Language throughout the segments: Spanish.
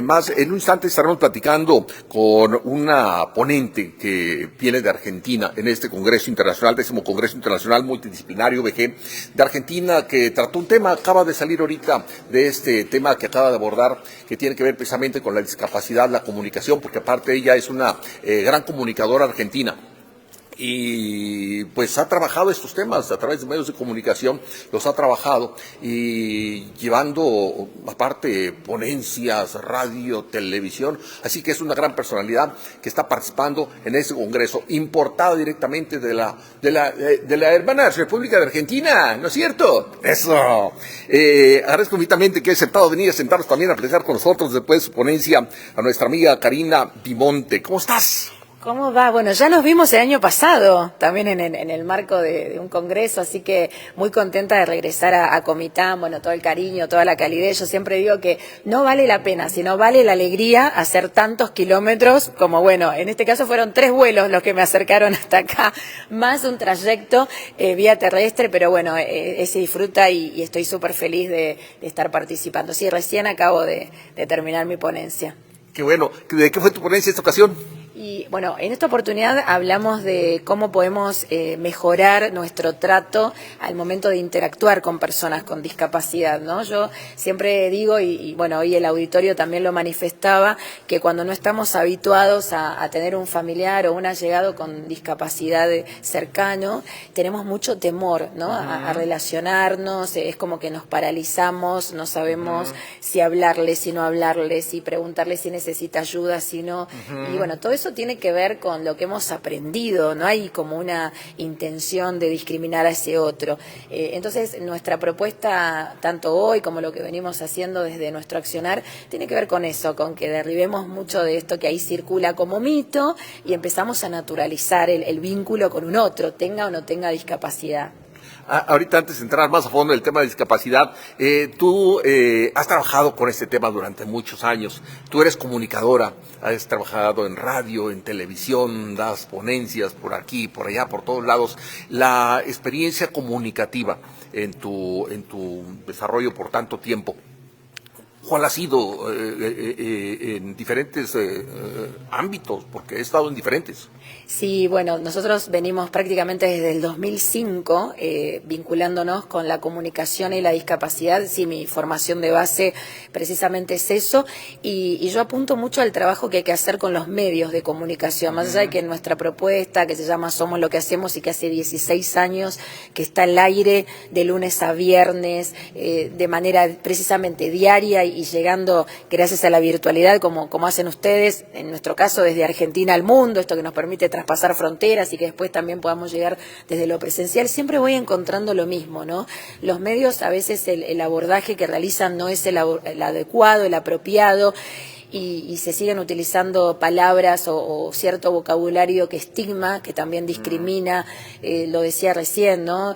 Más en un instante estaremos platicando con una ponente que viene de Argentina en este Congreso Internacional, 10º Congreso Internacional Multidisciplinario VG de Argentina, que trató un tema, acaba de salir ahorita de este tema que acaba de abordar, que tiene que ver precisamente con la discapacidad, la comunicación, porque aparte ella es una gran comunicadora argentina. Y pues ha trabajado estos temas a través de medios de comunicación, los ha trabajado y llevando aparte ponencias, radio, televisión, así que es una gran personalidad que está participando en este congreso, importada directamente de la hermana República de Argentina, ¿no es cierto? Eso. Agradezco infinitamente que haya aceptado venir a sentarnos también a platicar con nosotros después de su ponencia a nuestra amiga Karina Bimonte. ¿Cómo estás? ¿Cómo va? Bueno, ya nos vimos el año pasado, también en el marco de un congreso, así que muy contenta de regresar a Comitán, bueno, todo el cariño, toda la calidez. Yo siempre digo que no vale la pena, sino vale la alegría hacer tantos kilómetros como, bueno, en este caso fueron 3 vuelos los que me acercaron hasta acá, más un trayecto vía terrestre, pero bueno, se disfruta y estoy súper feliz de estar participando. Sí, recién acabo de terminar mi ponencia. Qué bueno. ¿De qué fue tu ponencia esta ocasión? Y bueno, en esta oportunidad hablamos de cómo podemos mejorar nuestro trato al momento de interactuar con personas con discapacidad, ¿no? Yo siempre digo, y bueno, hoy el auditorio también lo manifestaba, que cuando no estamos habituados a tener un familiar o un allegado con discapacidad cercano, tenemos mucho temor, ¿no? A relacionarnos, es como que nos paralizamos, no sabemos si hablarle, si no hablarle, si preguntarle si necesita ayuda, si no, y bueno, todo eso tiene que ver con lo que hemos aprendido, no hay como una intención de discriminar a ese otro. Entonces, nuestra propuesta, tanto hoy como lo que venimos haciendo desde nuestro accionar, tiene que ver con eso, con que derribemos mucho de esto que ahí circula como mito y empezamos a naturalizar el vínculo con un otro, tenga o no tenga discapacidad. Ahorita, antes de entrar más a fondo en el tema de discapacidad, tú has trabajado con este tema durante muchos años. Tú eres comunicadora, has trabajado en radio, en televisión, das ponencias por aquí, por allá, por todos lados. La experiencia comunicativa en tu desarrollo por tanto tiempo, ¿cuál ha sido en diferentes ámbitos? Porque he estado en diferentes. Sí, bueno, nosotros venimos prácticamente desde el 2005 vinculándonos con la comunicación y la discapacidad. Sí, mi formación de base precisamente es eso, y yo apunto mucho al trabajo que hay que hacer con los medios de comunicación, más allá de que nuestra propuesta, que se llama Somos lo que hacemos y que hace 16 años que está al aire de lunes a viernes, de manera precisamente diaria y llegando gracias a la virtualidad como hacen ustedes, en nuestro caso desde Argentina al mundo, esto que nos permite traspasar fronteras y que después también podamos llegar desde lo presencial. Siempre voy encontrando lo mismo, ¿no? Los medios, a veces el abordaje que realizan no es el adecuado, el apropiado, y se siguen utilizando palabras o cierto vocabulario que estigma, que también discrimina, lo decía recién, ¿no?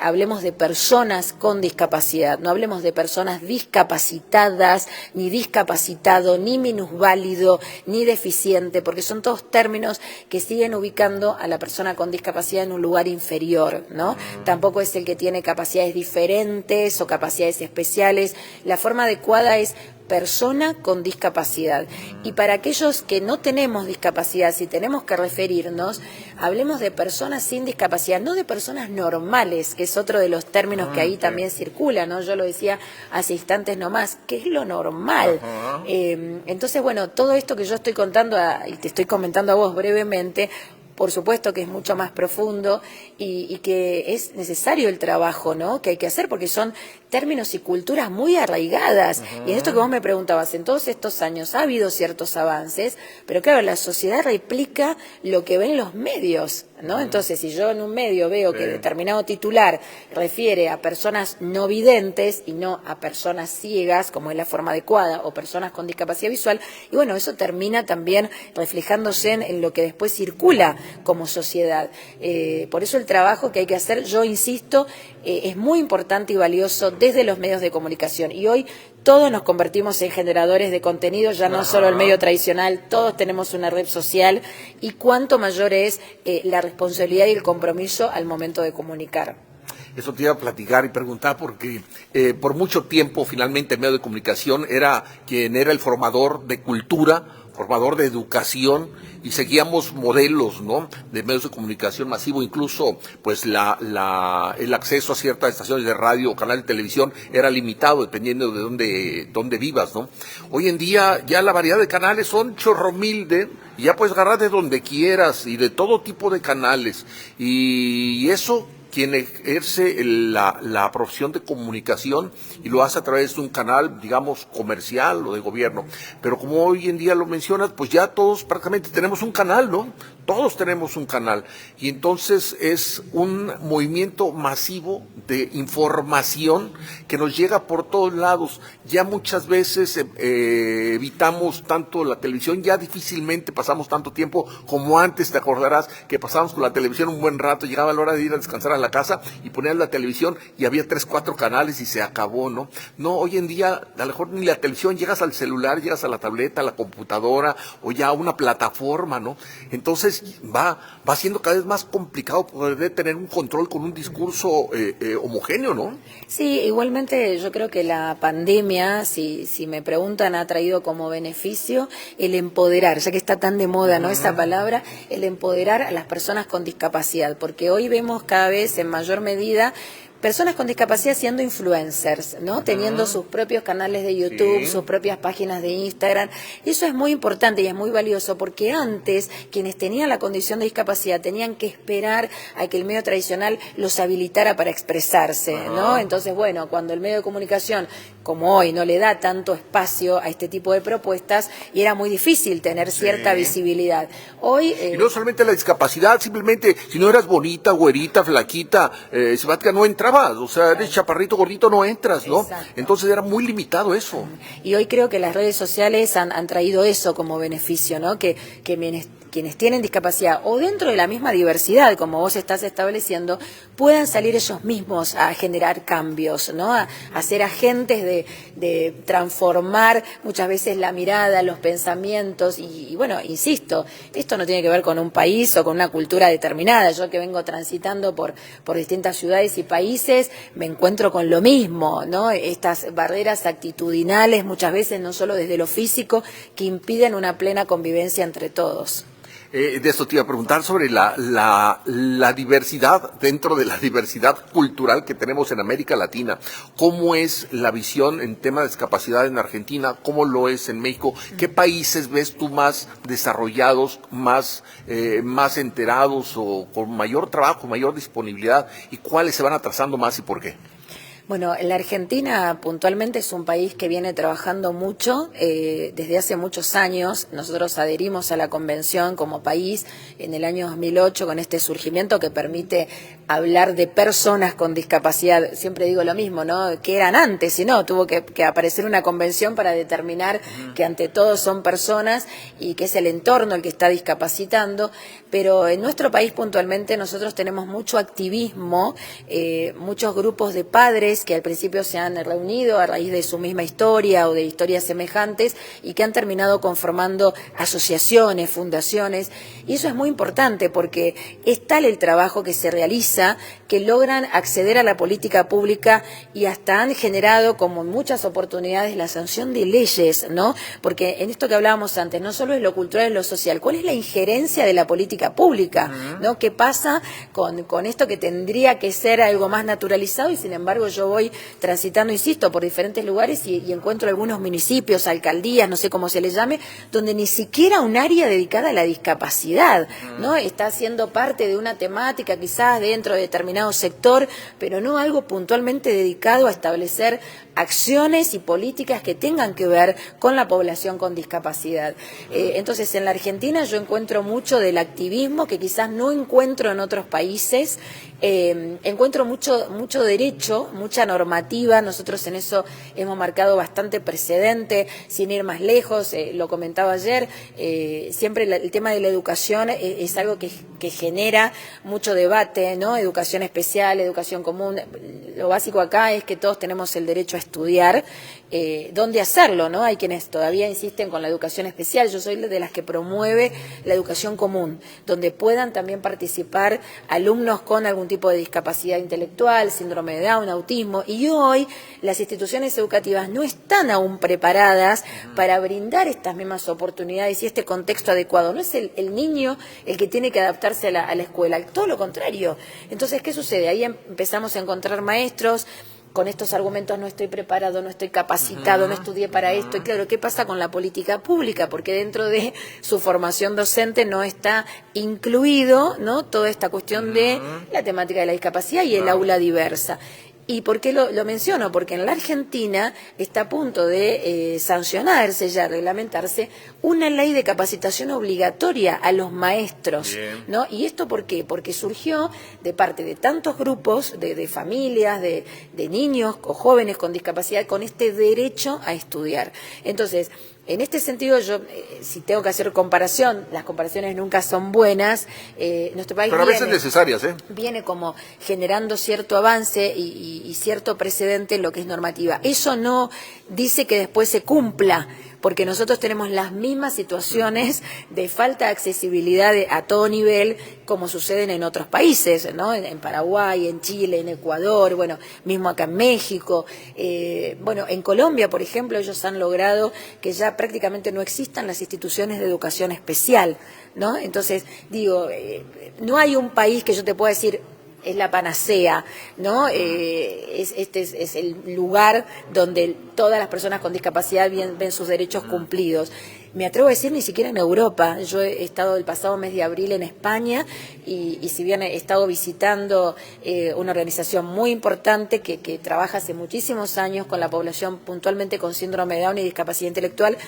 Hablemos de personas con discapacidad, no hablemos de personas discapacitadas, ni discapacitado, ni minusválido, ni deficiente, porque son todos términos que siguen ubicando a la persona con discapacidad en un lugar inferior, ¿no? Tampoco es el que tiene capacidades diferentes o capacidades especiales. La forma adecuada es persona con discapacidad. Y para aquellos que no tenemos discapacidad, si tenemos que referirnos, hablemos de personas sin discapacidad, no de personas normales, que es otro de los términos que ahí también circula, ¿no? Yo lo decía hace instantes nomás, ¿qué es lo normal? Entonces, bueno, todo esto que yo estoy contando y te estoy comentando a vos brevemente, por supuesto que es mucho más profundo y que es necesario el trabajo, ¿no?, que hay que hacer, porque son términos y culturas muy arraigadas. Y en esto que vos me preguntabas, en todos estos años ha habido ciertos avances, pero claro, la sociedad replica lo que ven los medios, ¿no? Entonces, si yo en un medio veo que determinado titular refiere a personas no videntes y no a personas ciegas, como es la forma adecuada, o personas con discapacidad visual, y bueno, eso termina también reflejándose en lo que después circula como sociedad. Por eso el trabajo que hay que hacer, yo insisto, es muy importante y valioso desde los medios de comunicación. Y hoy todos nos convertimos en generadores de contenido, ya no solo el medio tradicional, todos tenemos una red social, y cuánto mayor es la responsabilidad y el compromiso al momento de comunicar. Eso te iba a platicar y preguntar porque por mucho tiempo finalmente el medio de comunicación era quien era el formador de cultura, formador de educación, y seguíamos modelos, ¿no?, de medios de comunicación masivo. Incluso pues el acceso a ciertas estaciones de radio o canales de televisión era limitado dependiendo de dónde vivas, ¿no? Hoy en día ya la variedad de canales son chorromil y ya puedes agarrar de donde quieras y de todo tipo de canales, y eso quien ejerce la profesión de comunicación y lo hace a través de un canal, digamos, comercial o de gobierno. Pero como hoy en día lo mencionas, pues ya todos prácticamente tenemos un canal, ¿no? Todos tenemos un canal. Y entonces es un movimiento masivo de información que nos llega por todos lados. Ya muchas veces evitamos tanto la televisión, ya difícilmente pasamos tanto tiempo como antes. Te acordarás que pasábamos con la televisión un buen rato, llegaba la hora de ir a descansar a la casa y ponías la televisión y había 3, 4 canales y se acabó, ¿no? No, hoy en día a lo mejor ni la televisión, llegas al celular, llegas a la tableta, a la computadora o ya a una plataforma, ¿no? Entonces va siendo cada vez más complicado poder tener un control con un discurso homogéneo, ¿no? Sí, igualmente yo creo que la pandemia, si me preguntan, ha traído como beneficio el empoderar, ya que está tan de moda, ¿no?, esa palabra, el empoderar a las personas con discapacidad, porque hoy vemos cada vez en mayor medida personas con discapacidad siendo influencers, ¿no? Teniendo sus propios canales de YouTube, sus propias páginas de Instagram. Y eso es muy importante y es muy valioso porque antes quienes tenían la condición de discapacidad tenían que esperar a que el medio tradicional los habilitara para expresarse, ¿no? Entonces, bueno, cuando el medio de comunicación, como hoy, no le da tanto espacio a este tipo de propuestas, y era muy difícil tener cierta visibilidad. Hoy y no solamente la discapacidad, simplemente si no eras bonita, güerita, flaquita, simpática, no entrabas. O sea, eres chaparrito, gordito, no entras, ¿no? Exacto. Entonces era muy limitado eso. Y hoy creo que las redes sociales han traído eso como beneficio, ¿no? Que quienes tienen discapacidad o dentro de la misma diversidad, como vos estás estableciendo, puedan salir ellos mismos a generar cambios, ¿no? A ser agentes de transformar muchas veces la mirada, los pensamientos y bueno, insisto, esto no tiene que ver con un país o con una cultura determinada. Yo que vengo transitando por distintas ciudades y países, me encuentro con lo mismo, ¿no? Estas barreras actitudinales, muchas veces no solo desde lo físico, que impiden una plena convivencia entre todos. De esto te iba a preguntar sobre la diversidad, dentro de la diversidad cultural que tenemos en América Latina. ¿Cómo es la visión en tema de discapacidad en Argentina? ¿Cómo lo es en México? ¿Qué países ves tú más desarrollados, más enterados o con mayor trabajo, mayor disponibilidad? ¿Y cuáles se van atrasando más y por qué? Bueno, la Argentina puntualmente es un país que viene trabajando mucho desde hace muchos años. Nosotros adherimos a la convención como país en el año 2008 con este surgimiento que permite hablar de personas con discapacidad. Siempre digo lo mismo, ¿no? Que eran antes, y no, tuvo que aparecer una convención para determinar que ante todo son personas y que es el entorno el que está discapacitando. Pero en nuestro país puntualmente nosotros tenemos mucho activismo, muchos grupos de padres que al principio se han reunido a raíz de su misma historia o de historias semejantes y que han terminado conformando asociaciones, fundaciones, y eso es muy importante porque es tal el trabajo que se realiza que logran acceder a la política pública y hasta han generado, como en muchas oportunidades, la sanción de leyes, ¿no? Porque en esto que hablábamos antes, no solo es lo cultural y lo social, ¿cuál es la injerencia de la política pública? ¿No? ¿Qué pasa con esto que tendría que ser algo más naturalizado y sin embargo yo voy transitando, insisto, por diferentes lugares y encuentro algunos municipios, alcaldías, no sé cómo se les llame, donde ni siquiera un área dedicada a la discapacidad, ¿no? Está siendo parte de una temática quizás dentro de determinado sector, pero no algo puntualmente dedicado a establecer acciones y políticas que tengan que ver con la población con discapacidad. Entonces, en la Argentina yo encuentro mucho del activismo que quizás no encuentro en otros países. Encuentro mucho derecho, mucha normativa. Nosotros en eso hemos marcado bastante precedente, sin ir más lejos. Lo comentaba ayer, siempre el tema de la educación es algo que genera mucho debate, ¿no? Educación especial, educación común. Lo básico acá es que todos tenemos el derecho a estudiar, dónde hacerlo, ¿no? Hay quienes todavía insisten con la educación especial. Yo soy de las que promueve la educación común, donde puedan también participar alumnos con algún tipo de discapacidad intelectual, síndrome de Down, autismo, y hoy las instituciones educativas no están aún preparadas para brindar estas mismas oportunidades y este contexto adecuado. No es el niño el que tiene que adaptarse a la escuela, todo lo contrario. Entonces, ¿qué sucede? Ahí empezamos a encontrar maestros con estos argumentos: no estoy preparado, no estoy capacitado, no estudié para esto. Y claro, ¿qué pasa con la política pública? Porque dentro de su formación docente no está incluido, ¿no?, toda esta cuestión de la temática de la discapacidad y el aula diversa. ¿Y por qué lo menciono? Porque en la Argentina está a punto de sancionarse, ya reglamentarse, una ley de capacitación obligatoria a los maestros, ¿no? ¿Y esto por qué? Porque surgió de parte de tantos grupos, de familias, de niños o jóvenes con discapacidad, con este derecho a estudiar. Entonces, en este sentido, yo, si tengo que hacer comparación, las comparaciones nunca son buenas, nuestro país pero a veces necesarias, viene como generando cierto avance y cierto precedente en lo que es normativa. Eso no dice que después se cumpla, porque nosotros tenemos las mismas situaciones de falta de accesibilidad a todo nivel, como suceden en otros países, ¿no? En Paraguay, en Chile, en Ecuador, bueno, mismo acá en México. Bueno, en Colombia, por ejemplo, ellos han logrado que ya prácticamente no existan las instituciones de educación especial, ¿no? Entonces, digo, no hay un país que yo te pueda decir es la panacea, ¿no? Este es el lugar donde todas las personas con discapacidad ven sus derechos cumplidos. Me atrevo a decir, ni siquiera en Europa. Yo he estado el pasado mes de abril en España y si bien he estado visitando una organización muy importante que trabaja hace muchísimos años con la población puntualmente con síndrome de Down y discapacidad intelectual,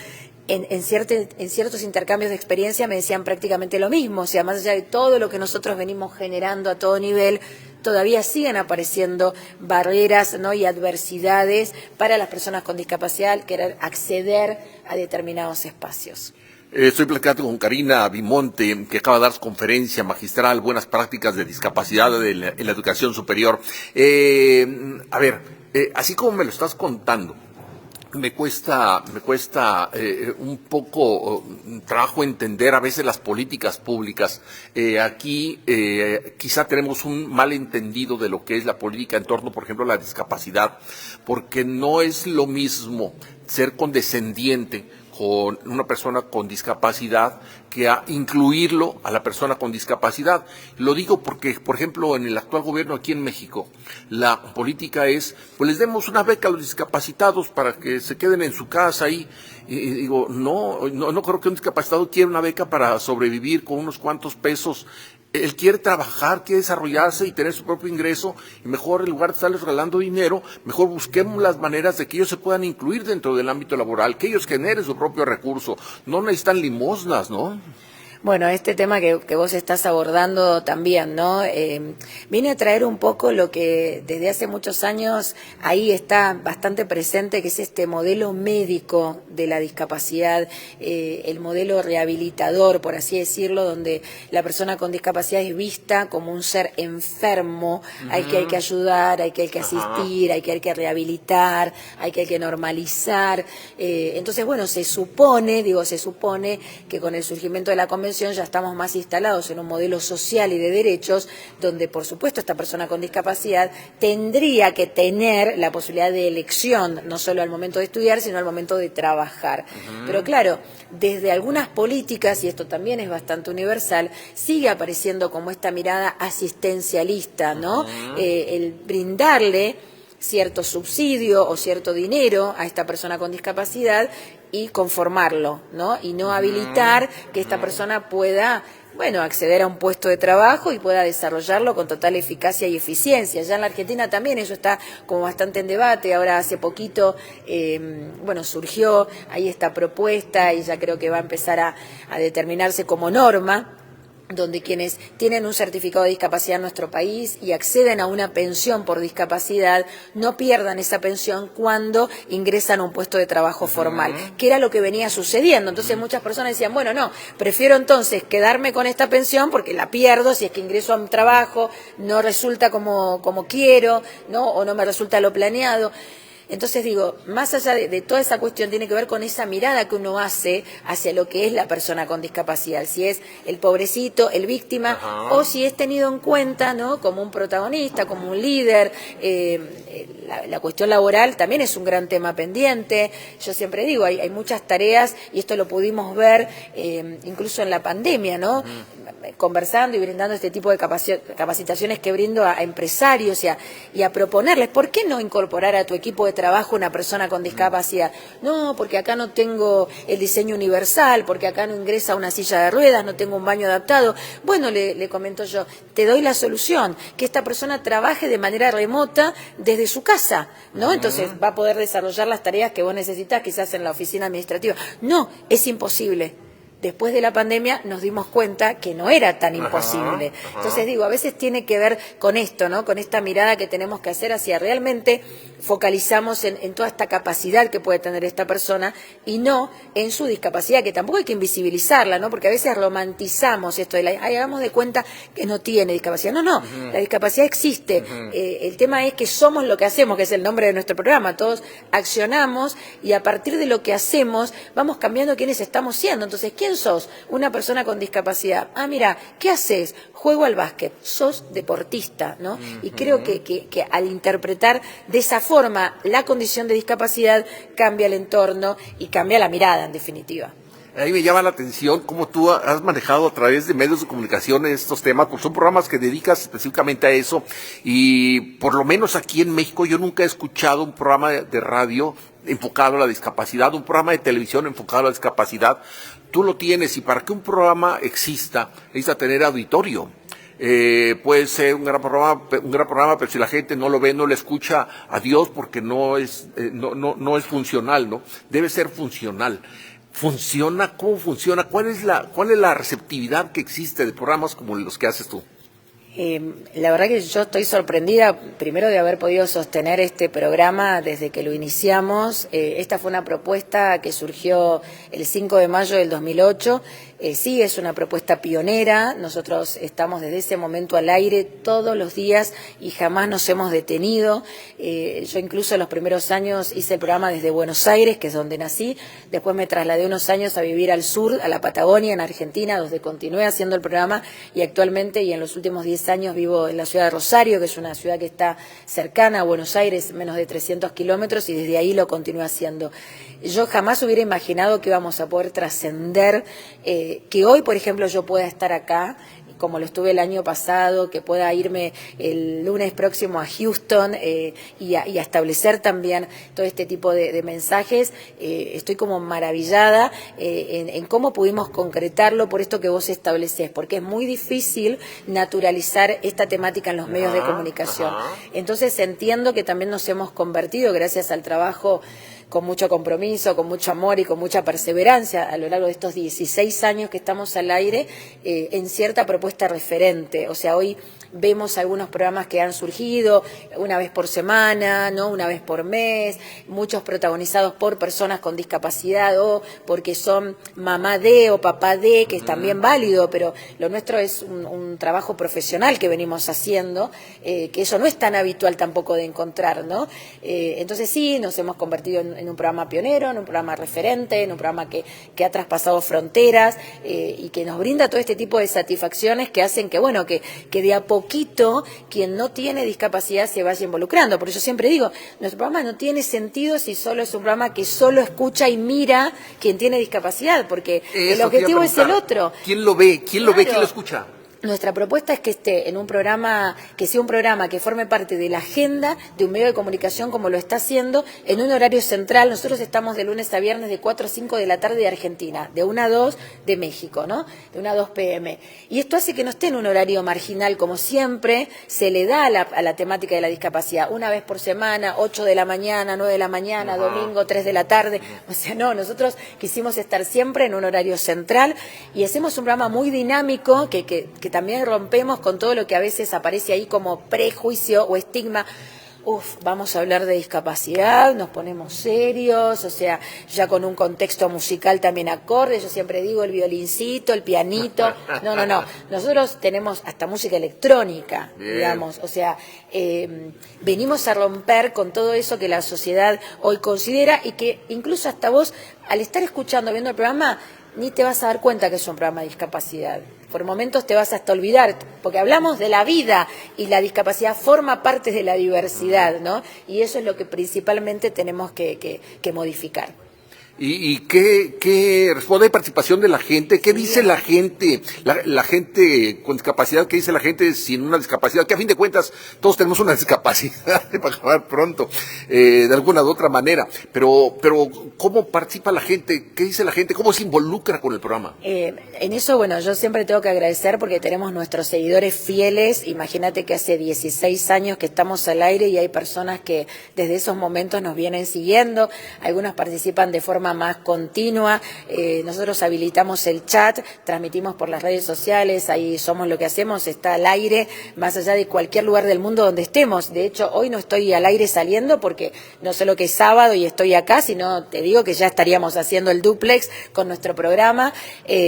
en ciertos intercambios de experiencia me decían prácticamente lo mismo. O sea, más allá de todo lo que nosotros venimos generando a todo nivel, todavía siguen apareciendo barreras, ¿no?, y adversidades para las personas con discapacidad al querer acceder a determinados espacios. Estoy platicando con Karina Bimonte, que acaba de dar su conferencia magistral, Buenas Prácticas de Discapacidad en la Educación Superior. A ver, así como me lo estás contando, me cuesta un poco trabajo entender a veces las políticas públicas. Aquí quizá tenemos un malentendido de lo que es la política en torno, por ejemplo, a la discapacidad, porque no es lo mismo ser condescendiente con una persona con discapacidad que a incluirlo a la persona con discapacidad. Lo digo porque, por ejemplo, en el actual gobierno aquí en México, la política es, pues les demos una beca a los discapacitados para que se queden en su casa ahí. Y digo, no creo que un discapacitado quiera una beca para sobrevivir con unos cuantos pesos. Él quiere trabajar, quiere desarrollarse y tener su propio ingreso, y mejor, en lugar de estarles regalando dinero, mejor busquemos las maneras de que ellos se puedan incluir dentro del ámbito laboral, que ellos generen su propio recurso. No necesitan limosnas, ¿no? Bueno, este tema que vos estás abordando también, ¿no? Viene a traer un poco lo que desde hace muchos años ahí está bastante presente, que es este modelo médico de la discapacidad, el modelo rehabilitador, por así decirlo, donde la persona con discapacidad es vista como un ser enfermo, al que hay que ayudar, al que hay que asistir, al que hay que rehabilitar, al que hay que normalizar. Entonces, bueno, se supone que con el surgimiento de la Convención ya estamos más instalados en un modelo social y de derechos donde, por supuesto, esta persona con discapacidad tendría que tener la posibilidad de elección, no solo al momento de estudiar, sino al momento de trabajar. Pero claro, desde algunas políticas, y esto también es bastante universal, sigue apareciendo como esta mirada asistencialista, ¿no? El brindarle cierto subsidio o cierto dinero a esta persona con discapacidad y conformarlo, ¿no? Y no habilitar que esta persona pueda, bueno, acceder a un puesto de trabajo y pueda desarrollarlo con total eficacia y eficiencia. Ya en la Argentina también eso está como bastante en debate. Ahora hace poquito, bueno, surgió ahí esta propuesta y ya creo que va a empezar a determinarse como norma, donde quienes tienen un certificado de discapacidad en nuestro país y acceden a una pensión por discapacidad no pierdan esa pensión cuando ingresan a un puesto de trabajo formal, que era lo que venía sucediendo. Entonces muchas personas decían, bueno, no, prefiero entonces quedarme con esta pensión porque la pierdo si es que ingreso a un trabajo, no resulta como quiero, ¿no? O no me resulta lo planeado. Entonces digo, más allá de toda esa cuestión, tiene que ver con esa mirada que uno hace hacia lo que es la persona con discapacidad, si es el pobrecito, el víctima, Ajá. o si es tenido en cuenta, ¿no?, como un protagonista, como un líder. La cuestión laboral también es un gran tema pendiente. Yo siempre digo, hay muchas tareas, y esto lo pudimos ver incluso en la pandemia, ¿no? Conversando y brindando este tipo de capacitaciones que brindo a empresarios y a proponerles, ¿por qué no incorporar a tu equipo de trabajo una persona con discapacidad? No, porque acá no tengo el diseño universal, porque acá no ingresa una silla de ruedas, no tengo un baño adaptado. Bueno, le comento yo, te doy la solución, que esta persona trabaje de manera remota desde su casa, ¿no? Entonces va a poder desarrollar las tareas que vos necesitas quizás en la oficina administrativa. No, es imposible. Después de la pandemia nos dimos cuenta que no era tan imposible. Entonces digo, a veces tiene que ver con esto, ¿no? Con esta mirada que tenemos que hacer hacia realmente focalizamos en toda esta capacidad que puede tener esta persona y no en su discapacidad, que tampoco hay que invisibilizarla, ¿no? Porque a veces romantizamos esto de hagamos de cuenta que no tiene discapacidad. No, la discapacidad existe. El tema es que somos lo que hacemos, que es el nombre de nuestro programa. Todos accionamos y a partir de lo que hacemos vamos cambiando quiénes estamos siendo. Entonces, ¿quién sos? Una persona con discapacidad. Ah, mira, ¿qué haces? Juego al básquet. Sos deportista, ¿no? Y creo que al interpretar de esa forma la condición de discapacidad cambia el entorno y cambia la mirada, en definitiva. A mí me llama la atención cómo tú has manejado a través de medios de comunicación estos temas, porque son programas que dedicas específicamente a eso, y por lo menos aquí en México yo nunca he escuchado un programa de radio enfocado a la discapacidad, un programa de televisión enfocado a la discapacidad. Tú lo tienes, y para que un programa exista, necesita tener auditorio. Puede ser un gran programa, pero si la gente no lo ve, no le escucha, adiós, porque no es funcional, ¿no? Debe ser funcional. ¿Funciona? ¿Cómo funciona? ¿Cuál es la receptividad que existe de programas como los que haces tú? La verdad que yo estoy sorprendida, primero, de haber podido sostener este programa desde que lo iniciamos. Esta fue una propuesta que surgió el 5 de mayo del 2008. Sí, es una propuesta pionera. Nosotros estamos desde ese momento al aire todos los días y jamás nos hemos detenido. Yo incluso en los primeros años hice el programa desde Buenos Aires, que es donde nací. Después me trasladé unos años a vivir al sur, a la Patagonia, en Argentina, donde continué haciendo el programa, y actualmente y en los últimos 10 años vivo en la ciudad de Rosario, que es una ciudad que está cercana a Buenos Aires, menos de 300 kilómetros, y desde ahí lo continúo haciendo. Yo jamás hubiera imaginado que íbamos a poder trascender, que hoy, por ejemplo, yo pueda estar acá, como lo estuve el año pasado, que pueda irme el lunes próximo a Houston y a establecer también todo este tipo de mensajes. Estoy como maravillada en cómo pudimos concretarlo por esto que vos establecés, porque es muy difícil naturalizar esta temática en los medios de comunicación. Entonces entiendo que también nos hemos convertido, gracias al trabajo con mucho compromiso, con mucho amor y con mucha perseverancia a lo largo de estos 16 años que estamos al aire, en cierta propuesta referente. O sea, hoy vemos algunos programas que han surgido una vez por semana, ¿no?, una vez por mes, muchos protagonizados por personas con discapacidad o porque son mamá de o papá de, que es también válido, pero lo nuestro es un trabajo profesional que venimos haciendo, que eso no es tan habitual tampoco de encontrar, ¿no? Entonces sí, nos hemos convertido en un programa pionero, en un programa referente, en un programa que ha traspasado fronteras y que nos brinda todo este tipo de satisfacciones que hacen que, bueno, que de a poquito quien no tiene discapacidad se vaya involucrando. Por eso siempre digo, nuestro programa no tiene sentido si solo es un programa que solo escucha y mira quien tiene discapacidad, porque el objetivo es el otro. ¿Quién lo ve? ¿Quién lo ve? ¿Quién lo escucha? Nuestra propuesta es que esté en un programa, que sea un programa que forme parte de la agenda de un medio de comunicación como lo está haciendo, en un horario central. Nosotros estamos de lunes a viernes de 4 a 5 de la tarde de Argentina, de 1 a 2 de México, ¿no? De 1 a 2 p.m. Y esto hace que no esté en un horario marginal, como siempre se le da a la temática de la discapacidad. Una vez por semana, 8 de la mañana, 9 de la mañana, domingo, 3 de la tarde. O sea, no, nosotros quisimos estar siempre en un horario central y hacemos un programa muy dinámico que también rompemos con todo lo que a veces aparece ahí como prejuicio o estigma. Vamos a hablar de discapacidad, nos ponemos serios, o sea, ya con un contexto musical también acorde, yo siempre digo el violincito, el pianito, no, nosotros tenemos hasta música electrónica, bien, digamos, o sea, venimos a romper con todo eso que la sociedad hoy considera y que incluso hasta vos, al estar escuchando, viendo el programa, ni te vas a dar cuenta que es un programa de discapacidad. Por momentos te vas hasta olvidar, porque hablamos de la vida y la discapacidad forma parte de la diversidad, ¿no? Y eso es lo que principalmente tenemos que modificar. ¿Y qué responde de participación de la gente? ¿Qué dice la gente? La gente con discapacidad, ¿qué dice la gente sin una discapacidad? Que a fin de cuentas todos tenemos una discapacidad para acabar pronto, de alguna u otra manera. Pero ¿cómo participa la gente? ¿Qué dice la gente? ¿Cómo se involucra con el programa? En eso, bueno, yo siempre tengo que agradecer porque tenemos nuestros seguidores fieles. Imagínate que hace 16 años que estamos al aire y hay personas que desde esos momentos nos vienen siguiendo. Algunos participan de forma más continua, nosotros habilitamos el chat, transmitimos por las redes sociales, ahí somos lo que hacemos, está al aire, más allá de cualquier lugar del mundo donde estemos. De hecho, hoy no estoy al aire saliendo porque no solo que es sábado y estoy acá, sino te digo que ya estaríamos haciendo el dúplex con nuestro programa,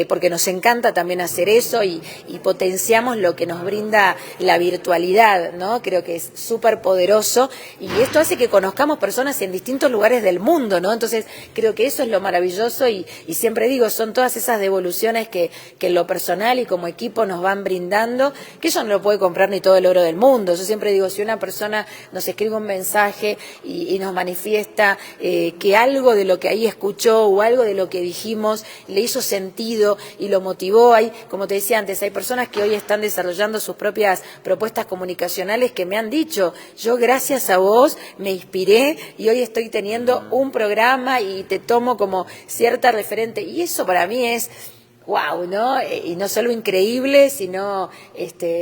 porque nos encanta también hacer eso y potenciamos lo que nos brinda la virtualidad, ¿no? Creo que es súper poderoso y esto hace que conozcamos personas en distintos lugares del mundo, ¿no? Entonces, creo que eso es lo maravilloso y siempre digo, son todas esas devoluciones que en lo personal y como equipo nos van brindando, que eso no lo puede comprar ni todo el oro del mundo. Yo siempre digo, si una persona nos escribe un mensaje y nos manifiesta que algo de lo que ahí escuchó o algo de lo que dijimos le hizo sentido y lo motivó, como te decía antes, hay personas que hoy están desarrollando sus propias propuestas comunicacionales que me han dicho, yo gracias a vos me inspiré y hoy estoy teniendo un programa y te tomo como cierta referente y eso para mí es wow, ¿no? Y no solo increíble, sino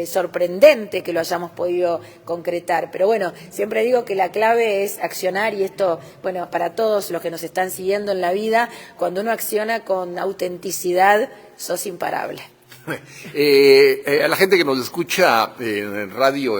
sorprendente que lo hayamos podido concretar. Pero bueno, siempre digo que la clave es accionar y esto, bueno, para todos los que nos están siguiendo en la vida, cuando uno acciona con autenticidad, sos imparable. A la gente que nos escucha en radio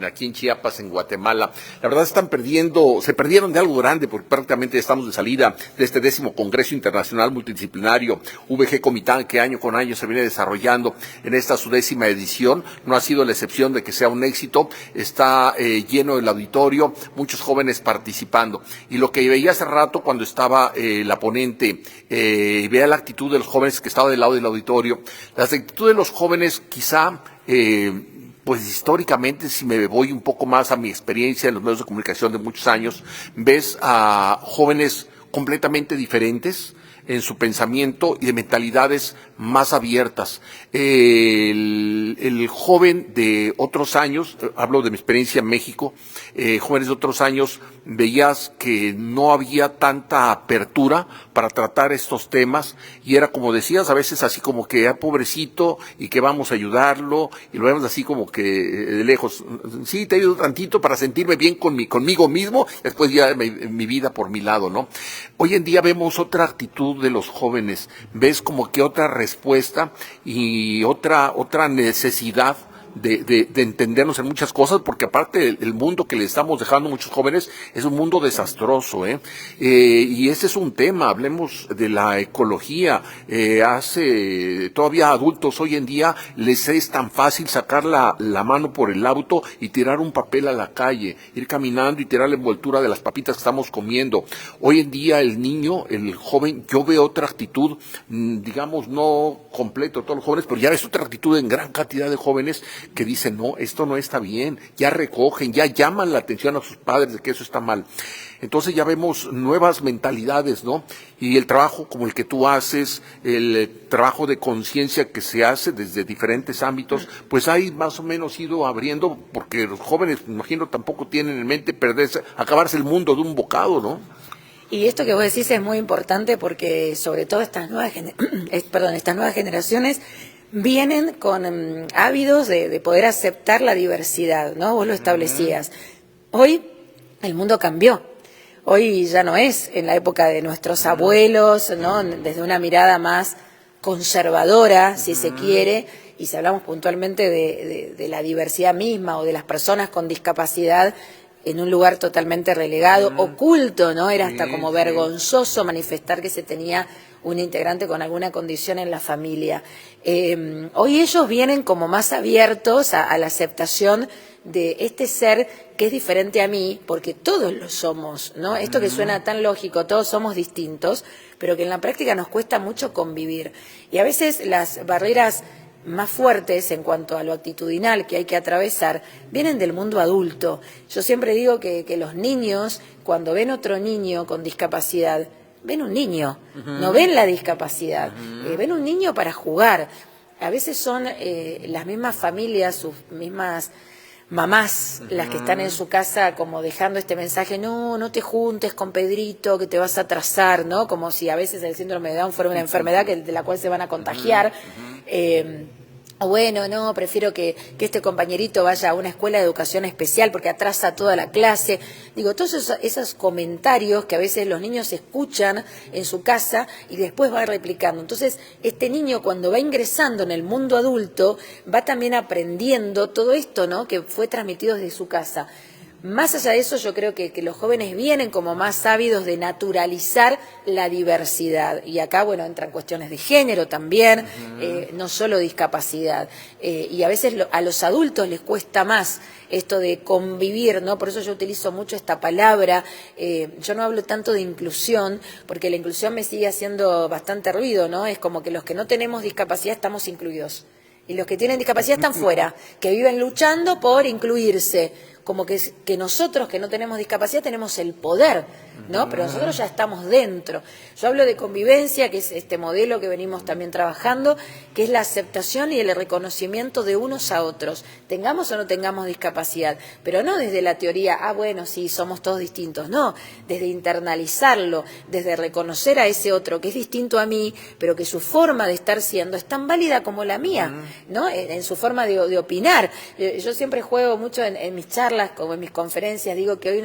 aquí en Chiapas, en Guatemala, la verdad se perdieron de algo grande porque prácticamente estamos de salida de este 10º Congreso Internacional Multidisciplinario VG Comitán, que año con año se viene desarrollando en esta su 10ª edición. No ha sido la excepción de que sea un éxito, está lleno el auditorio, muchos jóvenes participando. Y lo que veía hace rato cuando estaba la ponente, veía la actitud de los jóvenes que estaban del lado del auditorio, las actitudes de los jóvenes quizá, pues históricamente, si me voy un poco más a mi experiencia en los medios de comunicación de muchos años, ves a jóvenes completamente diferentes en su pensamiento y de mentalidades más abiertas. El joven de otros años, hablo de mi experiencia en México, jóvenes de otros años, veías que no había tanta apertura para tratar estos temas y era como decías, a veces así como que pobrecito y que vamos a ayudarlo y lo vemos así como que de lejos, sí, te ayudo tantito para sentirme bien conmigo mismo, después ya mi vida por mi lado, ¿no? Hoy en día vemos otra actitud de los jóvenes, ves como que otra respuesta y otra necesidad de entendernos en muchas cosas, porque aparte el mundo que le estamos dejando a muchos jóvenes es un mundo desastroso, y ese es un tema. Hablemos de la ecología. Hace todavía adultos hoy en día les es tan fácil sacar la mano por el auto y tirar un papel a la calle, ir caminando y tirar la envoltura de las papitas que estamos comiendo. Hoy en día el niño, el joven, yo veo otra actitud, digamos no completo todos los jóvenes, pero ya ves otra actitud en gran cantidad de jóvenes que dicen, no, esto no está bien, ya recogen, ya llaman la atención a sus padres de que eso está mal. Entonces ya vemos nuevas mentalidades, ¿no? Y el trabajo como el que tú haces, el trabajo de conciencia que se hace desde diferentes ámbitos, pues hay más o menos ido abriendo, porque los jóvenes, me imagino, tampoco tienen en mente acabarse el mundo de un bocado, ¿no? Y esto que vos decís es muy importante porque sobre todo estas nuevas generaciones vienen con ávidos de poder aceptar la diversidad, ¿no? Vos lo establecías. Hoy el mundo cambió. Hoy ya no es en la época de nuestros abuelos, ¿no? Desde una mirada más conservadora, si se quiere, y si hablamos puntualmente de la diversidad misma o de las personas con discapacidad, en un lugar totalmente relegado, oculto, ¿no? Era hasta como vergonzoso manifestar que se tenía un integrante con alguna condición en la familia. Hoy ellos vienen como más abiertos a la aceptación de este ser que es diferente a mí, porque todos lo somos, ¿no? Esto que suena tan lógico, todos somos distintos, pero que en la práctica nos cuesta mucho convivir. Y a veces las barreras más fuertes en cuanto a lo actitudinal que hay que atravesar vienen del mundo adulto. Yo siempre digo que los niños, cuando ven otro niño con discapacidad, ven un niño, no ven la discapacidad, ven un niño para jugar. A veces son las mismas familias, sus mismas mamás las que están en su casa como dejando este mensaje, no te juntes con Pedrito que te vas a atrasar, ¿no? Como si a veces el síndrome de Down fuera una enfermedad de la cual se van a contagiar. O bueno, no, prefiero que este compañerito vaya a una escuela de educación especial porque atrasa toda la clase. Digo, todos esos comentarios que a veces los niños escuchan en su casa y después van replicando. Entonces, este niño cuando va ingresando en el mundo adulto va también aprendiendo todo esto, ¿no? Que fue transmitido desde su casa. Más allá de eso, yo creo que los jóvenes vienen como más ávidos de naturalizar la diversidad. Y acá, bueno, entran cuestiones de género también, no solo discapacidad. Y a veces a los adultos les cuesta más esto de convivir, ¿no? Por eso yo utilizo mucho esta palabra. Yo no hablo tanto de inclusión, porque la inclusión me sigue haciendo bastante ruido, ¿no? Es como que los que no tenemos discapacidad estamos incluidos. Y los que tienen discapacidad están fuera, que viven luchando por incluirse. Como que nosotros que no tenemos discapacidad tenemos el poder, ¿no? Pero nosotros ya estamos dentro. Yo hablo de convivencia, que es este modelo que venimos también trabajando, que es la aceptación y el reconocimiento de unos a otros, tengamos o no tengamos discapacidad, pero no desde la teoría, bueno, sí, somos todos distintos, no, desde internalizarlo, desde reconocer a ese otro que es distinto a mí, pero que su forma de estar siendo es tan válida como la mía, ¿no? En su forma de opinar. Yo siempre juego mucho en mis charlas, como en mis conferencias, digo que hoy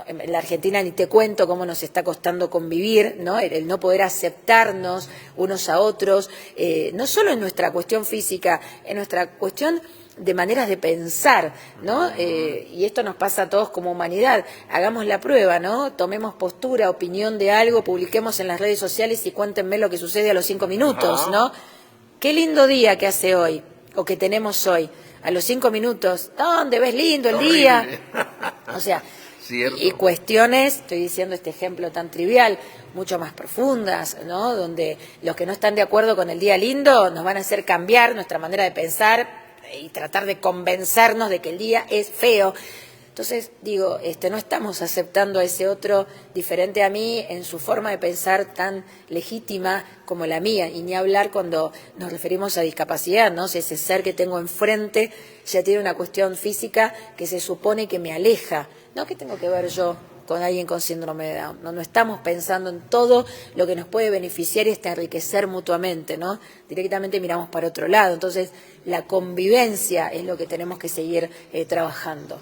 en la Argentina ni te cuento cómo nos está costando convivir, ¿no? El no poder aceptarnos unos a otros, no solo en nuestra cuestión física, en nuestra cuestión de maneras de pensar, ¿no? Y esto nos pasa a todos como humanidad. Hagamos la prueba, ¿no? Tomemos postura, opinión de algo, publiquemos en las redes sociales y cuéntenme lo que sucede a los 5 minutos, ¿no? Qué lindo día que hace hoy, o que tenemos hoy. A los 5 minutos, ¿dónde ves lindo el día? O sea, y cuestiones, estoy diciendo este ejemplo tan trivial, mucho más profundas, ¿no? Donde los que no están de acuerdo con el día lindo nos van a hacer cambiar nuestra manera de pensar y tratar de convencernos de que el día es feo. Entonces, digo, no estamos aceptando a ese otro diferente a mí en su forma de pensar tan legítima como la mía, y ni hablar cuando nos referimos a discapacidad, ¿no? Si ese ser que tengo enfrente ya tiene una cuestión física que se supone que me aleja, ¿no? ¿Qué tengo que ver yo con alguien con síndrome de Down? No estamos pensando en todo lo que nos puede beneficiar y hasta enriquecer mutuamente, ¿no? Directamente miramos para otro lado. Entonces, la convivencia es lo que tenemos que seguir trabajando.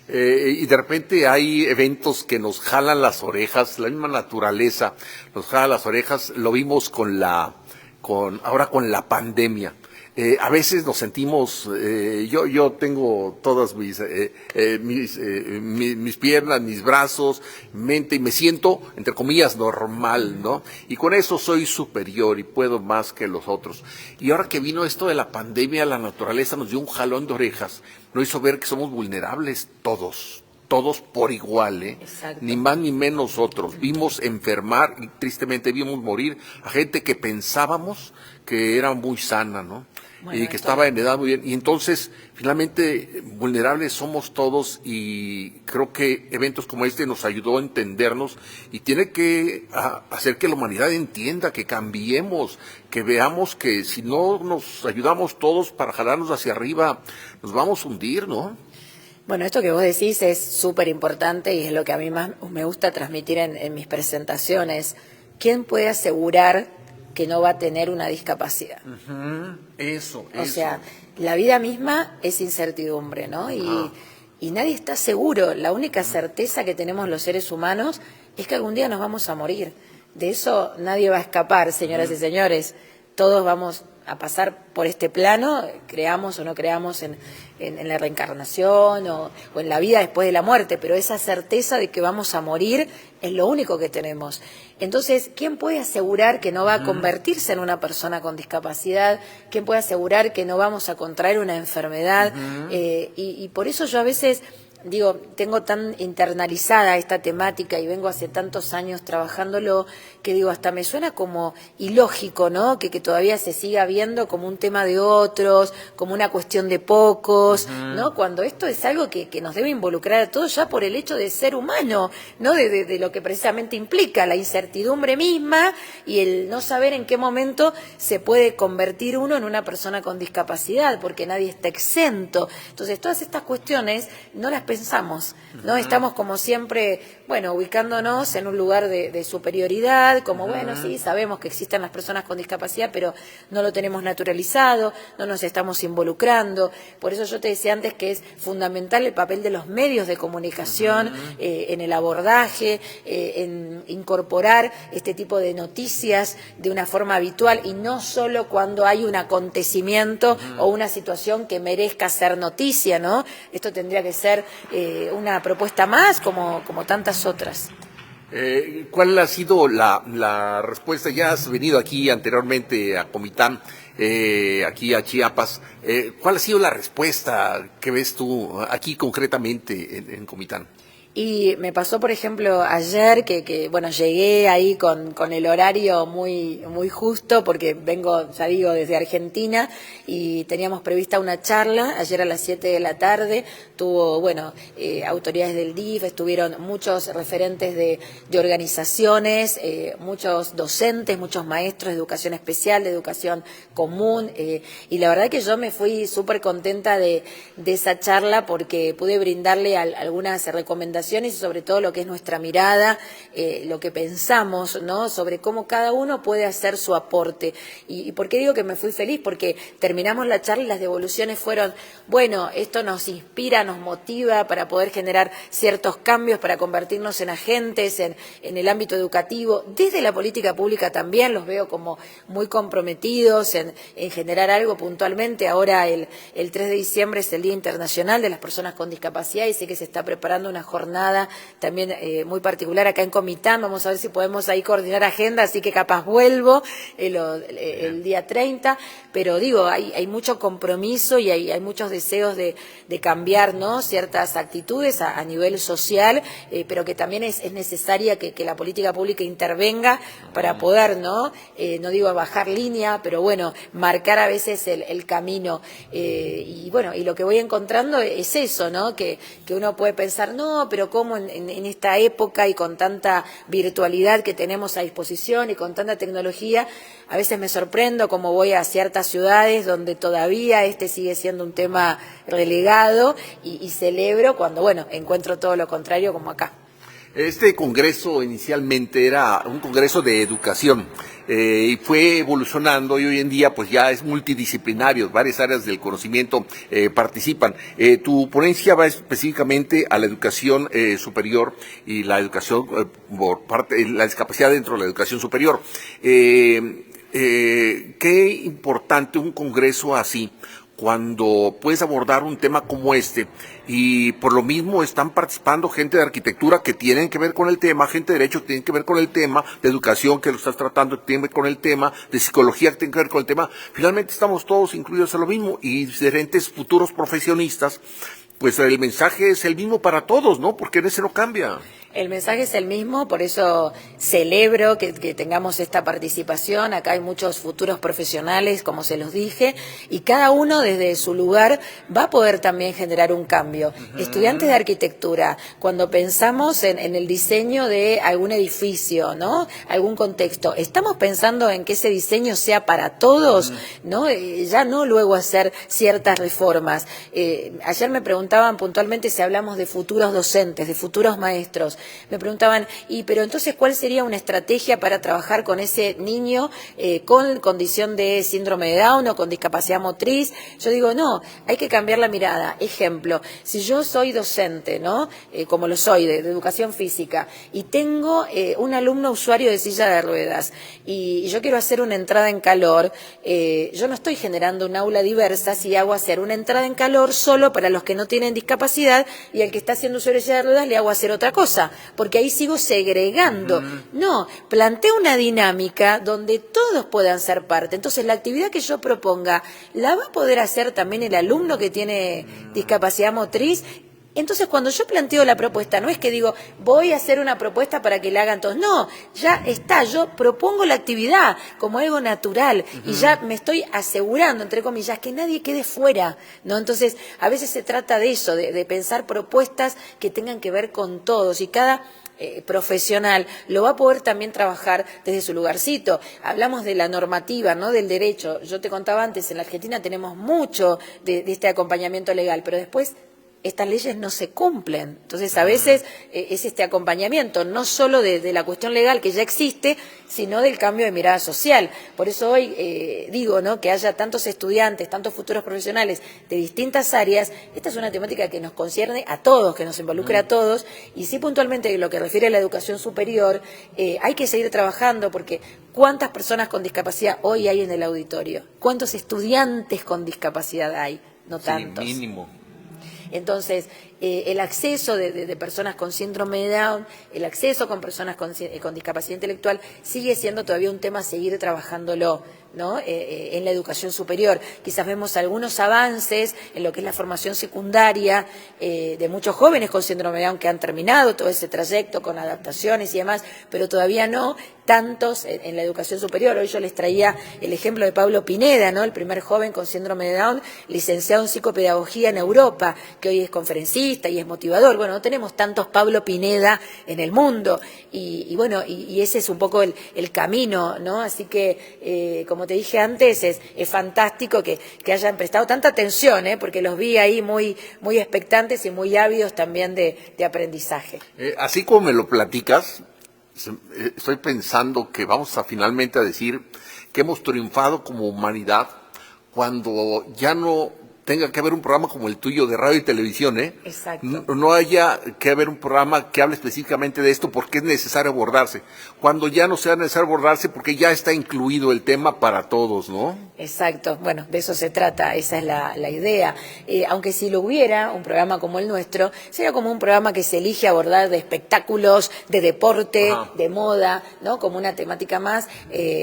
Y de repente hay eventos que nos jalan las orejas, la misma naturaleza nos jala las orejas, lo vimos ahora con la pandemia. A veces nos sentimos, yo tengo todas mis piernas, mis brazos, mente, y me siento, entre comillas, normal, ¿no? Y con eso soy superior y puedo más que los otros. Y ahora que vino esto de la pandemia, la naturaleza nos dio un jalón de orejas, nos hizo ver que somos vulnerables todos por igual, ni más ni menos nosotros. Vimos enfermar y tristemente vimos morir a gente que pensábamos que era muy sana, ¿no? Bueno, y que estaba en edad muy bien. Y entonces, finalmente, vulnerables somos todos, y creo que eventos como este nos ayudó a entendernos y tiene que hacer que la humanidad entienda, que cambiemos, que veamos que si no nos ayudamos todos para jalarnos hacia arriba, nos vamos a hundir, ¿no? Bueno, esto que vos decís es súper importante y es lo que a mí más me gusta transmitir en mis presentaciones. ¿Quién puede asegurar que no va a tener una discapacidad? Eso. O sea, la vida misma es incertidumbre, ¿no? Y nadie está seguro. La única certeza que tenemos los seres humanos es que algún día nos vamos a morir. De eso nadie va a escapar, señoras y señores. todos vamos a pasar por este plano, creamos o no creamos en la reencarnación o en la vida después de la muerte, pero esa certeza de que vamos a morir es lo único que tenemos. Entonces, ¿quién puede asegurar que no va a convertirse en una persona con discapacidad? ¿Quién puede asegurar que no vamos a contraer una enfermedad? Y por eso yo a veces digo, tengo tan internalizada esta temática y vengo hace tantos años trabajándolo que digo, hasta me suena como ilógico, ¿no? Que todavía se siga viendo como un tema de otros, como una cuestión de pocos, ¿no? Cuando esto es algo que nos debe involucrar a todos ya por el hecho de ser humano, ¿no? De lo que precisamente implica la incertidumbre misma y el no saber en qué momento se puede convertir uno en una persona con discapacidad, porque nadie está exento. Entonces, todas estas cuestiones no las pensamos, ¿no? Estamos como siempre, bueno, ubicándonos en un lugar de superioridad, como bueno, sí, sabemos que existen las personas con discapacidad, pero no lo tenemos naturalizado, no nos estamos involucrando. Por eso yo te decía antes que es fundamental el papel de los medios de comunicación en el abordaje, en incorporar este tipo de noticias de una forma habitual y no solo cuando hay un acontecimiento o una situación que merezca ser noticia, ¿no? Esto tendría que ser una propuesta más como tantas otras. ¿Cuál ha sido la respuesta? Ya has venido aquí anteriormente a Comitán, aquí a Chiapas. ¿Cuál ha sido la respuesta que ves tú aquí concretamente en Comitán? Y me pasó, por ejemplo, ayer que bueno, llegué ahí con el horario muy justo porque vengo, ya digo, desde Argentina y teníamos prevista una charla ayer a las 7 de la tarde. Tuvo, bueno, autoridades del DIF, estuvieron muchos referentes de organizaciones, muchos docentes, muchos maestros de educación especial, de educación común, y la verdad que yo me fui súper contenta de esa charla porque pude brindarle algunas recomendaciones y sobre todo lo que es nuestra mirada, lo que pensamos, ¿no? Sobre cómo cada uno puede hacer su aporte. ¿Y por qué digo que me fui feliz? Porque terminamos la charla y las devoluciones fueron, bueno, esto nos inspira, nos motiva para poder generar ciertos cambios, para convertirnos en agentes en el ámbito educativo. Desde la política pública también los veo como muy comprometidos en generar algo puntualmente. Ahora el 3 de diciembre es el Día Internacional de las Personas con Discapacidad y sé que se está preparando una jornada también muy particular acá en Comitán. Vamos a ver si podemos ahí coordinar agenda, así que capaz vuelvo el día 30, pero digo, hay mucho compromiso y hay muchos deseos de cambiar, ¿no? Ciertas actitudes a nivel social, pero que también es necesaria que la política pública intervenga para poder, no digo bajar línea, pero bueno, marcar a veces el camino, y bueno, y lo que voy encontrando es eso, ¿no? Que uno puede pensar, no, pero cómo en esta época y con tanta virtualidad que tenemos a disposición y con tanta tecnología, a veces me sorprendo cómo voy a ciertas ciudades donde todavía este sigue siendo un tema relegado y celebro cuando, bueno, encuentro todo lo contrario como acá. Este congreso inicialmente era un congreso de educación y fue evolucionando y hoy en día pues ya es multidisciplinario, varias áreas del conocimiento participan. Tu ponencia va específicamente a la educación superior y la educación por parte la discapacidad dentro de la educación superior. Qué importante un congreso así, cuando puedes abordar un tema como este y por lo mismo están participando gente de arquitectura que tienen que ver con el tema, gente de derecho que tienen que ver con el tema, de educación que lo estás tratando que tiene que ver con el tema, de psicología que tiene que ver con el tema. Finalmente estamos todos incluidos en lo mismo y diferentes futuros profesionistas, pues el mensaje es el mismo para todos, ¿no? Porque en ese no cambia. El mensaje es el mismo, por eso celebro que tengamos esta participación. Acá hay muchos futuros profesionales, como se los dije, y cada uno desde su lugar va a poder también generar un cambio. Estudiantes de arquitectura, cuando pensamos en el diseño de algún edificio, ¿no? Algún contexto, ¿estamos pensando en que ese diseño sea para todos? ¿No? Ya no luego hacer ciertas reformas. Ayer me preguntaban puntualmente si hablamos de futuros docentes, de futuros maestros. me preguntaban, pero entonces, ¿cuál sería una estrategia para trabajar con ese niño con condición de síndrome de Down o con discapacidad motriz? Yo digo, no, hay que cambiar la mirada. Ejemplo, si yo soy docente, ¿no? Como lo soy, de educación física, y tengo un alumno usuario de silla de ruedas, y yo quiero hacer una entrada en calor, yo no estoy generando un aula diversa si hago hacer una entrada en calor solo para los que no tienen discapacidad, y al que está haciendo usuario de silla de ruedas le hago hacer otra cosa, porque ahí sigo segregando. No, planteo una dinámica donde todos puedan ser parte. Entonces, la actividad que yo proponga, ¿la va a poder hacer también el alumno que tiene discapacidad motriz? Entonces, cuando yo planteo la propuesta, no es que digo, voy a hacer una propuesta para que la hagan todos. No, ya está, yo propongo la actividad como algo natural y ya me estoy asegurando, entre comillas, que nadie quede fuera, ¿no? Entonces, a veces se trata de eso, de pensar propuestas que tengan que ver con todos, y cada profesional lo va a poder también trabajar desde su lugarcito. Hablamos de la normativa, ¿no? Del derecho. Yo te contaba antes, en la Argentina tenemos mucho de este acompañamiento legal, pero después estas leyes no se cumplen. Entonces, a veces es este acompañamiento, no solo de la cuestión legal que ya existe, sino del cambio de mirada social. Por eso hoy digo, ¿no?, que haya tantos estudiantes, tantos futuros profesionales de distintas áreas. Esta es una temática que nos concierne a todos, que nos involucra a todos, y sí, puntualmente en lo que refiere a la educación superior, hay que seguir trabajando, porque ¿cuántas personas con discapacidad hoy hay en el auditorio? ¿Cuántos estudiantes con discapacidad hay? No tantos. Sí, mínimo. Entonces, el acceso de personas con síndrome de Down, el acceso con personas con discapacidad intelectual, sigue siendo todavía un tema a seguir trabajándolo, ¿no? En la educación superior. Quizás vemos algunos avances en lo que es la formación secundaria de muchos jóvenes con síndrome de Down que han terminado todo ese trayecto con adaptaciones y demás, pero todavía no tantos en la educación superior. Hoy yo les traía el ejemplo de Pablo Pineda, ¿no?, el primer joven con síndrome de Down, licenciado en psicopedagogía en Europa, que hoy es conferencista y es motivador. Bueno, no tenemos tantos Pablo Pineda en el mundo, y bueno, y ese es un poco el camino, ¿no? Así que, como te dije antes, es fantástico que hayan prestado tanta atención, porque los vi ahí muy, muy expectantes y muy ávidos también de aprendizaje. Así como me lo platicas, estoy pensando que vamos a finalmente a decir que hemos triunfado como humanidad cuando ya no tenga que haber un programa como el tuyo de radio y televisión, Exacto. No haya que haber un programa que hable específicamente de esto porque es necesario abordarse. Cuando ya no sea necesario abordarse porque ya está incluido el tema para todos, ¿no? Exacto, bueno, de eso se trata, esa es la idea. Aunque si lo hubiera, un programa como el nuestro, sería como un programa que se elige abordar de espectáculos, de deporte, de moda, ¿no? Como una temática más,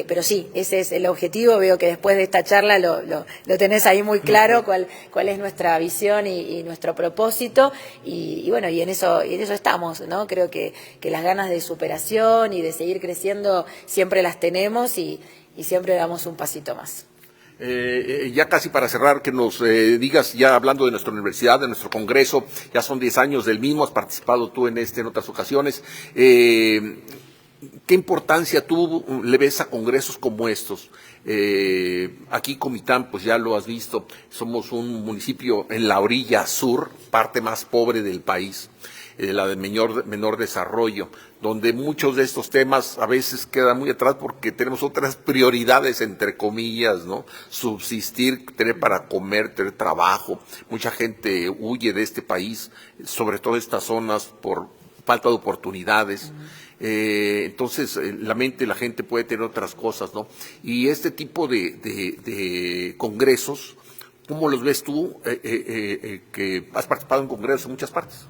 pero sí, ese es el objetivo. Veo que después de esta charla lo tenés ahí muy claro cuál es nuestra visión y nuestro propósito, y bueno, y en eso estamos, ¿no? Creo que las ganas de superación y de seguir creciendo siempre las tenemos, y siempre damos un pasito más. Ya casi para cerrar, que nos digas, ya hablando de nuestra universidad, de nuestro congreso, ya son 10 años del mismo, has participado tú en en otras ocasiones, ¿qué importancia tú le ves a congresos como estos? Aquí Comitán, pues ya lo has visto, somos un municipio en la orilla sur, parte más pobre del país, la de menor desarrollo, donde muchos de estos temas a veces quedan muy atrás porque tenemos otras prioridades, entre comillas, ¿no? Subsistir, tener para comer, tener trabajo. Mucha gente huye de este país, sobre todo estas zonas, por falta de oportunidades. Entonces, la gente puede tener otras cosas, ¿no? Y este tipo de congresos, ¿cómo los ves tú, que has participado en congresos en muchas partes?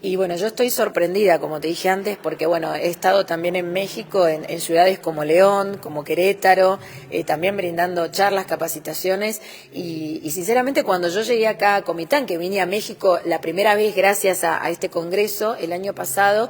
Y bueno, yo estoy sorprendida, como te dije antes, porque bueno, he estado también en México, en ciudades como León, como Querétaro, también brindando charlas, capacitaciones, y sinceramente cuando yo llegué acá a Comitán, que vine a México la primera vez gracias a este congreso el año pasado,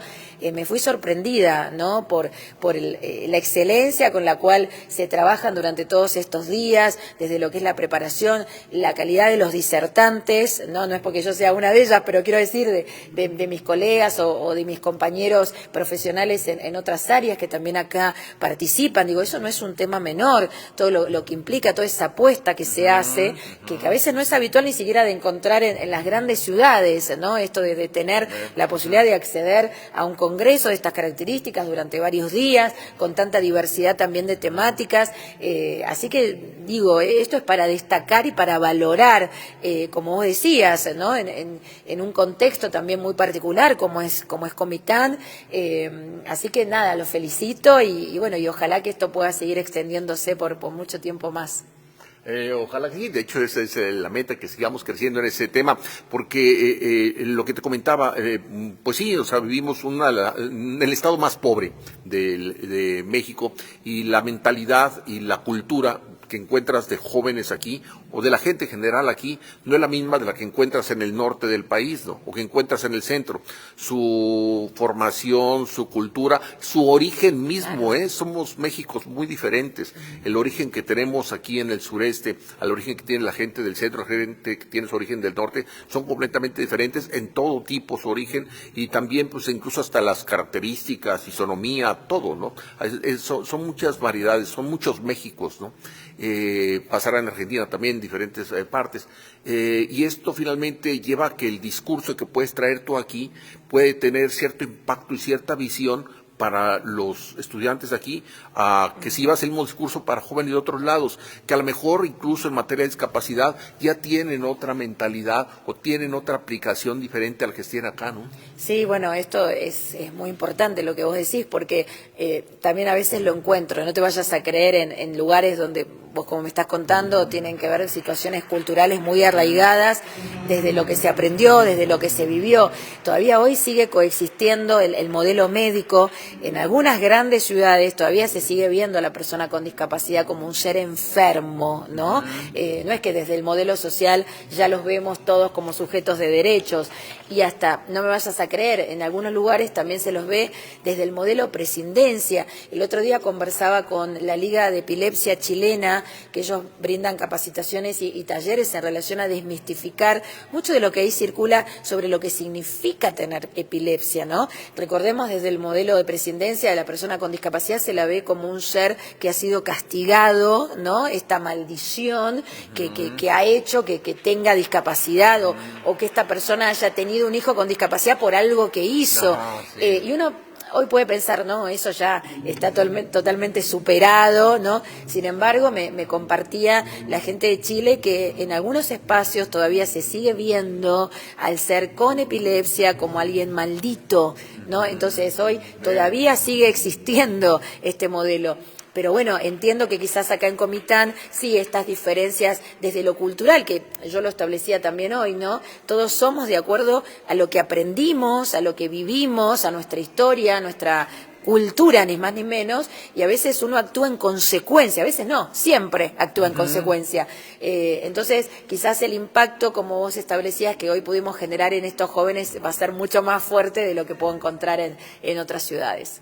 me fui sorprendida, ¿no?, por la excelencia con la cual se trabajan durante todos estos días, desde lo que es la preparación, la calidad de los disertantes, no es porque yo sea una de ellas, pero quiero decir de de mis colegas o de mis compañeros profesionales en otras áreas que también acá participan. Digo, eso no es un tema menor, todo lo que implica, toda esa apuesta que se hace, que a veces no es habitual ni siquiera de encontrar en las grandes ciudades, ¿no? Esto de tener la posibilidad de acceder a un congreso de estas características durante varios días, con tanta diversidad también de temáticas. Así que digo, esto es para destacar y para valorar, como vos decías, ¿no? En un contexto también muy particular como es Comitán. Así que nada, lo felicito y bueno, y ojalá que esto pueda seguir extendiéndose por mucho tiempo más. Ojalá que sí, de hecho esa es la meta, que sigamos creciendo en ese tema, porque lo que te comentaba, pues sí, o sea, vivimos en el estado más pobre de México, y la mentalidad y la cultura que encuentras de jóvenes aquí, o de la gente en general aquí, no es la misma de la que encuentras en el norte del país, ¿no? O que encuentras en el centro. Su formación, su cultura, su origen mismo, somos Méxicos muy diferentes. El origen que tenemos aquí en el sureste, al origen que tiene la gente del centro, la gente que tiene su origen del norte, son completamente diferentes en todo tipo, su origen, y también pues incluso hasta las características, fisonomía, todo, ¿no? Son muchas variedades, son muchos Méxicos, ¿no? Pasará en Argentina también, en diferentes partes, y esto finalmente lleva a que el discurso que puedes traer tú aquí puede tener cierto impacto y cierta visión para los estudiantes de aquí, que si vas el mismo discurso para jóvenes de otros lados, que a lo mejor incluso en materia de discapacidad ya tienen otra mentalidad o tienen otra aplicación diferente a la que tienen acá, ¿no? Sí, bueno, esto es muy importante lo que vos decís, porque también a veces lo encuentro, no te vayas a creer en lugares donde vos, como me estás contando, tienen que ver situaciones culturales muy arraigadas, desde lo que se aprendió, desde lo que se vivió. Todavía hoy sigue coexistiendo el modelo médico. En algunas grandes ciudades todavía se sigue viendo a la persona con discapacidad como un ser enfermo, ¿no? No es que desde el modelo social ya los vemos todos como sujetos de derechos, y hasta, no me vayas a creer, en algunos lugares también se los ve desde el modelo presidencia. El otro día conversaba con la Liga de Epilepsia chilena, que ellos brindan capacitaciones y talleres en relación a desmistificar mucho de lo que ahí circula sobre lo que significa tener epilepsia, ¿no? Recordemos, desde el modelo de presidencia, la persona con discapacidad se la ve como un ser que ha sido castigado, ¿no? Esta maldición que ha hecho que tenga discapacidad, o que esta persona haya tenido un hijo con discapacidad por algo que hizo. Sí. Y uno hoy puede pensar, no, eso ya está totalmente superado, ¿no? Sin embargo, me compartía la gente de Chile que en algunos espacios todavía se sigue viendo al ser con epilepsia como alguien maldito, ¿no? Entonces hoy todavía sigue existiendo este modelo. Pero bueno, entiendo que quizás acá en Comitán sí, estas diferencias desde lo cultural, que yo lo establecía también hoy, ¿no? Todos somos de acuerdo a lo que aprendimos, a lo que vivimos, a nuestra historia, a nuestra cultura, ni más ni menos, y a veces uno actúa en consecuencia, a veces no, siempre actúa en consecuencia. Entonces, quizás el impacto, como vos establecías, que hoy pudimos generar en estos jóvenes va a ser mucho más fuerte de lo que puedo encontrar en otras ciudades.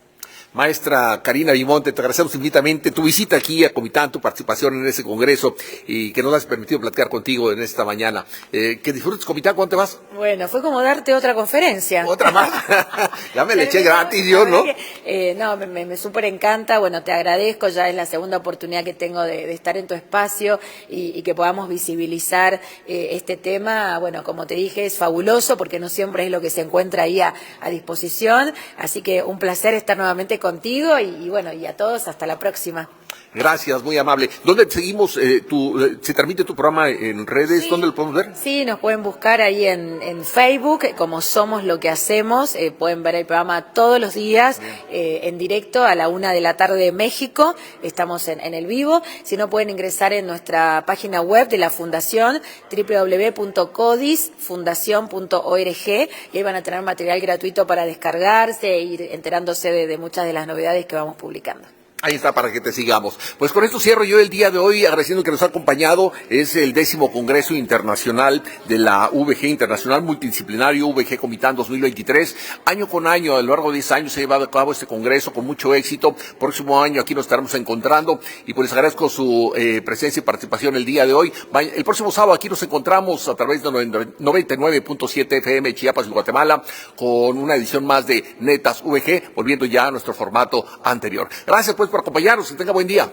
Maestra Karina Vimonte, te agradecemos infinitamente tu visita aquí a Comitán, tu participación en ese congreso, y que nos has permitido platicar contigo en esta mañana. Que disfrutes, Comitán. ¿Cuándo te vas? Bueno, fue como darte otra conferencia. ¿Otra más? Ya me le eché gratis yo, ¿no? No, me súper encanta. Bueno, te agradezco, ya es la segunda oportunidad que tengo de estar en tu espacio y que podamos visibilizar este tema. Bueno, como te dije, es fabuloso porque no siempre es lo que se encuentra ahí a disposición. Así que un placer estar nuevamente contigo y bueno, y a todos, hasta la próxima. Gracias, muy amable. ¿Dónde seguimos? ¿Se transmite tu programa en redes? Sí. ¿Dónde lo podemos ver? Sí, nos pueden buscar ahí en Facebook, como Somos Lo que Hacemos. Pueden ver el programa todos los días en directo a la 1:00 p.m. de México. Estamos en el vivo. Si no, pueden ingresar en nuestra página web de la Fundación, www.codisfundacion.org, y ahí van a tener material gratuito para descargarse e ir enterándose de muchas de las novedades que vamos publicando. Ahí está, para que te sigamos. Pues con esto cierro yo el día de hoy, agradeciendo que nos ha acompañado. Es el 10º Congreso Internacional de la VG, Internacional Multidisciplinario VG Comitán 2023. Año con año, a lo largo de 10 años se ha llevado a cabo este congreso con mucho éxito. Próximo año aquí nos estaremos encontrando y pues les agradezco su presencia y participación el día de hoy. El próximo sábado aquí nos encontramos a través de 99.7 FM Chiapas y Guatemala con una edición más de Netas VG, volviendo ya a nuestro formato anterior. Gracias pues por acompañarnos, que tenga buen día.